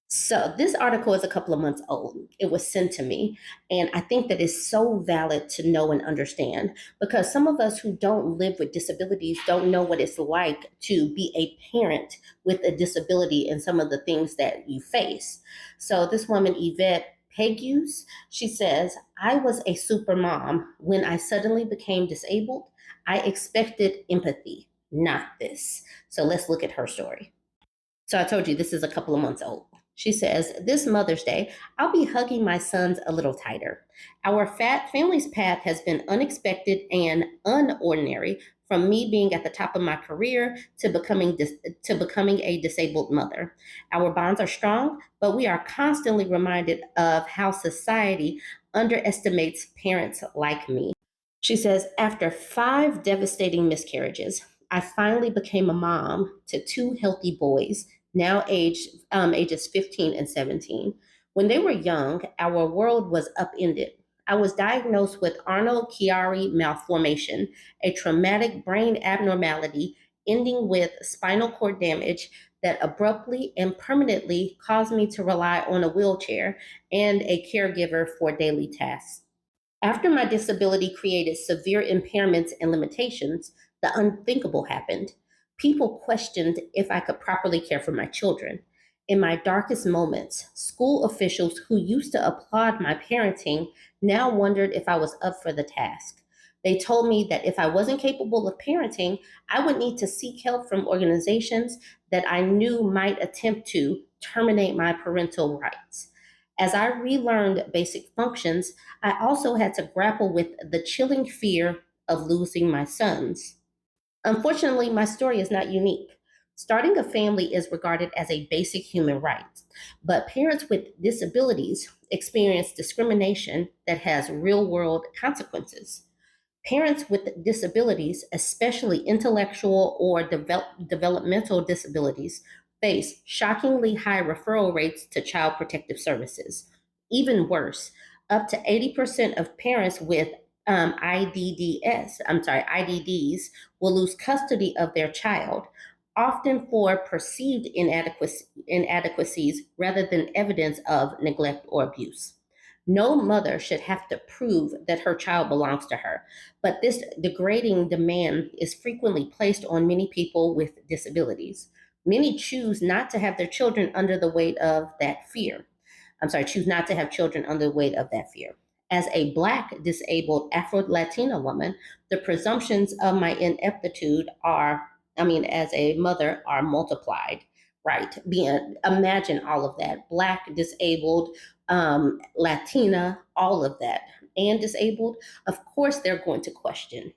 So this article is a couple of months old. It was sent to me, and I think that it's so valid to know and understand because some of us who don't live with disabilities don't know what it's like to be a parent with a disability and some of the things that you face. So this woman, Yvette Pegus, she says, I was a super mom. When I suddenly became disabled, I expected empathy, not this. So let's look at her story. So I told you this is a couple of months old. She says, this Mother's Day, I'll be hugging my sons a little tighter. Our fat family's path has been unexpected and unordinary, from me being at the top of my career to becoming a disabled mother. Our bonds are strong, but we are constantly reminded of how society underestimates parents like me. She says, after 5 devastating miscarriages, I finally became a mom to 2 healthy boys, now ages 15 and 17. When they were young, our world was upended. I was diagnosed with Arnold-Chiari malformation, a traumatic brain abnormality ending with spinal cord damage that abruptly and permanently caused me to rely on a wheelchair and a caregiver for daily tasks. After my disability created severe impairments and limitations, the unthinkable happened. People questioned if I could properly care for my children. In my darkest moments, school officials who used to applaud my parenting now wondered if I was up for the task. They told me that if I wasn't capable of parenting, I would need to seek help from organizations that I knew might attempt to terminate my parental rights. As I relearned basic functions, I also had to grapple with the chilling fear of losing my sons. Unfortunately, my story is not unique. Starting a family is regarded as a basic human right, but parents with disabilities experience discrimination that has real world consequences. Parents with disabilities, especially intellectual or developmental disabilities, face shockingly high referral rates to Child Protective Services. Even worse, up to 80% of parents with IDDs will lose custody of their child, often for perceived inadequacies rather than evidence of neglect or abuse. No mother should have to prove that her child belongs to her, but this degrading demand is frequently placed on many people with disabilities. Many choose not to have their children under the weight of that fear. Choose not to have children under the weight of that fear. As a Black, disabled Afro Latina woman, the presumptions of my ineptitude as a mother, are multiplied, right? Imagine all of that. Black, disabled, Latina, all of that, and disabled. Of course, they're going to question.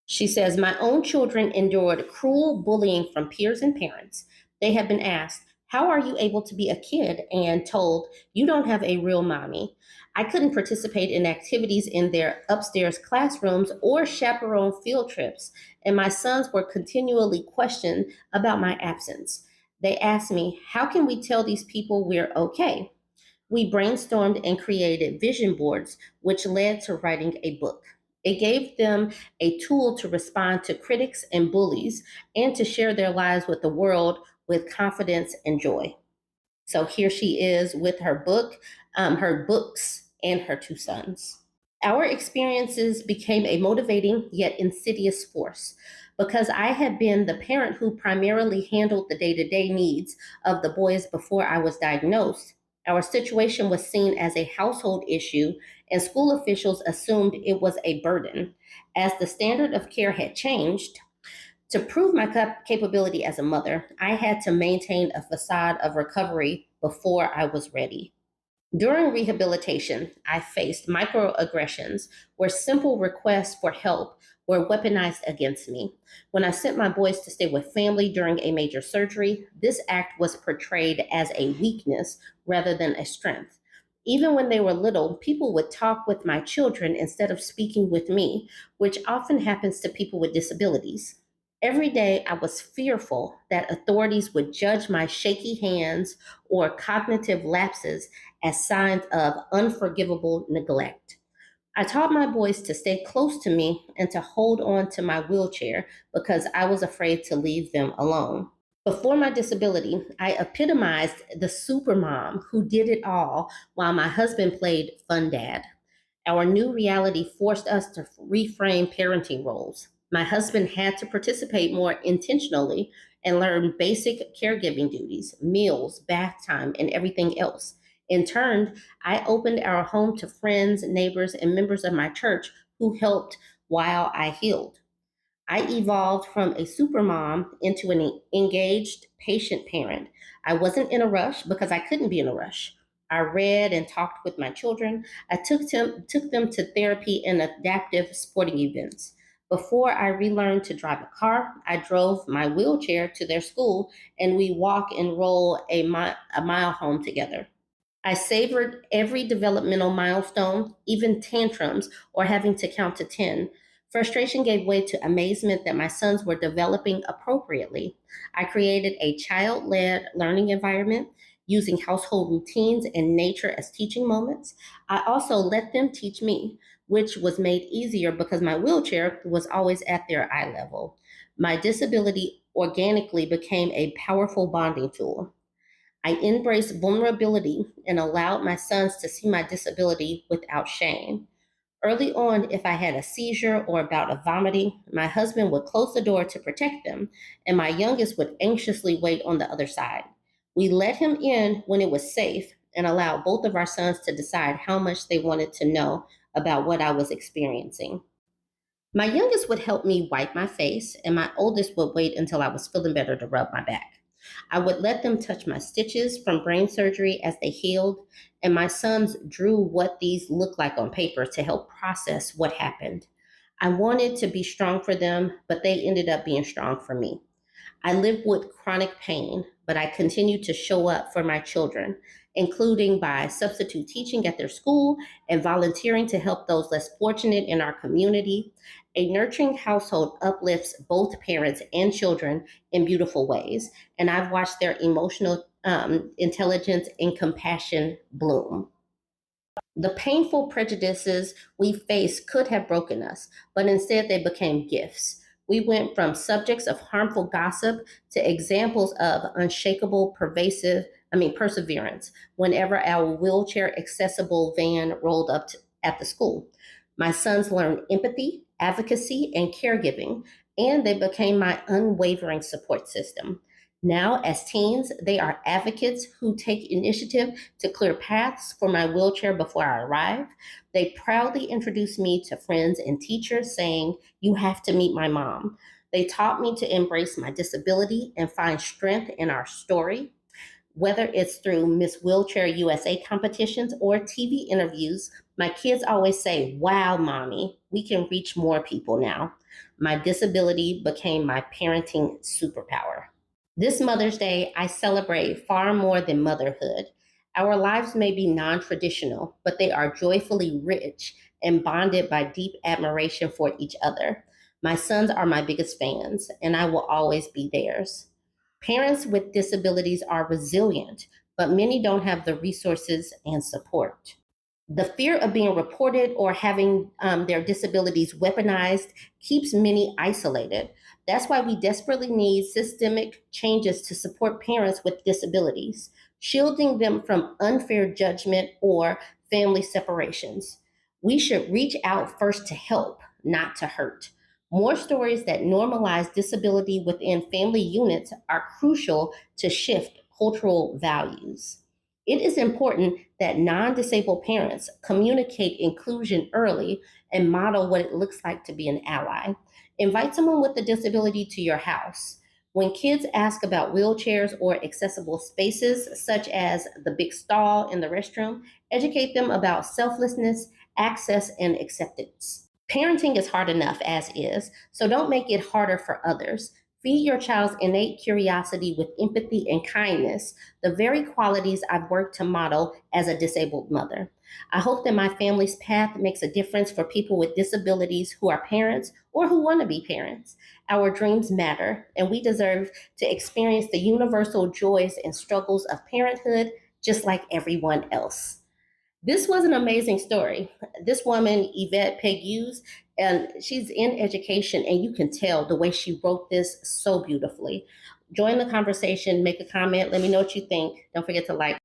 She says, my own children endured cruel bullying from peers and parents. They have been asked, how are you able to be a kid? And told, you don't have a real mommy. I couldn't participate in activities in their upstairs classrooms or chaperone field trips, and my sons were continually questioned about my absence. They asked me, how can we tell these people we're okay? We brainstormed and created vision boards, which led to writing a book. It gave them a tool to respond to critics and bullies and to share their lives with the world with confidence and joy. So here she is with her book, her books, and her 2 sons. Our experiences became a motivating yet insidious force because I had been the parent who primarily handled the day to day needs of the boys before I was diagnosed. Our situation was seen as a household issue, and school officials assumed it was a burden. As the standard of care had changed, to prove my capability as a mother, I had to maintain a facade of recovery before I was ready. During rehabilitation, I faced microaggressions where simple requests for help were weaponized against me. When I sent my boys to stay with family during a major surgery, this act was portrayed as a weakness rather than a strength. Even when they were little, people would talk with my children instead of speaking with me, which often happens to people with disabilities. Every day, I was fearful that authorities would judge my shaky hands or cognitive lapses as signs of unforgivable neglect. I taught my boys to stay close to me and to hold on to my wheelchair because I was afraid to leave them alone. Before my disability, I epitomized the supermom who did it all while my husband played fun dad. Our new reality forced us to reframe parenting roles. My husband had to participate more intentionally and learn basic caregiving duties, meals, bath time, and everything else. In turn, I opened our home to friends, neighbors, and members of my church who helped while I healed. I evolved from a supermom into an engaged, patient parent. I wasn't in a rush because I couldn't be in a rush. I read and talked with my children. I took them to therapy and adaptive sporting events. Before I relearned to drive a car, I drove my wheelchair to their school and we walk and roll a mile home together. I savored every developmental milestone, even tantrums or having to count to 10. Frustration gave way to amazement that my sons were developing appropriately. I created a child led learning environment using household routines and nature as teaching moments. I also let them teach me, which was made easier because my wheelchair was always at their eye level. My disability organically became a powerful bonding tool. I embraced vulnerability and allowed my sons to see my disability without shame. Early on, if I had a seizure or a bout of vomiting, my husband would close the door to protect them, and my youngest would anxiously wait on the other side. We let him in when it was safe and allowed both of our sons to decide how much they wanted to know about what I was experiencing. My youngest would help me wipe my face, and my oldest would wait until I was feeling better to rub my back. I would let them touch my stitches from brain surgery as they healed, and my sons drew what these looked like on paper to help process what happened. I wanted to be strong for them, but they ended up being strong for me. I live with chronic pain, but I continue to show up for my children, including by substitute teaching at their school and volunteering to help those less fortunate in our community. A nurturing household uplifts both parents and children in beautiful ways, and I've watched their emotional intelligence and compassion bloom. The painful prejudices we faced could have broken us, but instead they became gifts. We went from subjects of harmful gossip to examples of unshakable, perseverance whenever our wheelchair accessible van rolled up at the school. My sons learned empathy, advocacy, and caregiving, and they became my unwavering support system. Now, as teens, they are advocates who take initiative to clear paths for my wheelchair before I arrive. They proudly introduced me to friends and teachers, saying, "You have to meet my mom." They taught me to embrace my disability and find strength in our story. Whether it's through Miss Wheelchair USA competitions or TV interviews, my kids always say, "Wow, mommy, we can reach more people now." My disability became my parenting superpower. This Mother's Day, I celebrate far more than motherhood. Our lives may be non traditional, but they are joyfully rich and bonded by deep admiration for each other. My sons are my biggest fans, and I will always be theirs. Parents with disabilities are resilient, but many don't have the resources and support. The fear of being reported or having their disabilities weaponized keeps many isolated. That's why we desperately need systemic changes to support parents with disabilities, shielding them from unfair judgment or family separations. We should reach out first to help, not to hurt. More stories that normalize disability within family units are crucial to shift cultural values. It is important that non disabled parents communicate inclusion early and model what it looks like to be an ally. Invite someone with a disability to your house. When kids ask about wheelchairs or accessible spaces, such as the big stall in the restroom, educate them about selflessness, access, and acceptance. Parenting is hard enough as is, so don't make it harder for others. Feed your child's innate curiosity with empathy and kindness, the very qualities I've worked to model as a disabled mother. I hope that my family's path makes a difference for people with disabilities who are parents or who want to be parents. Our dreams matter, and we deserve to experience the universal joys and struggles of parenthood just like everyone else. This was an amazing story. This woman, Yvette Pegues, and she's in education, and you can tell the way she wrote this so beautifully. Join the conversation, make a comment, let me know what you think. Don't forget to like,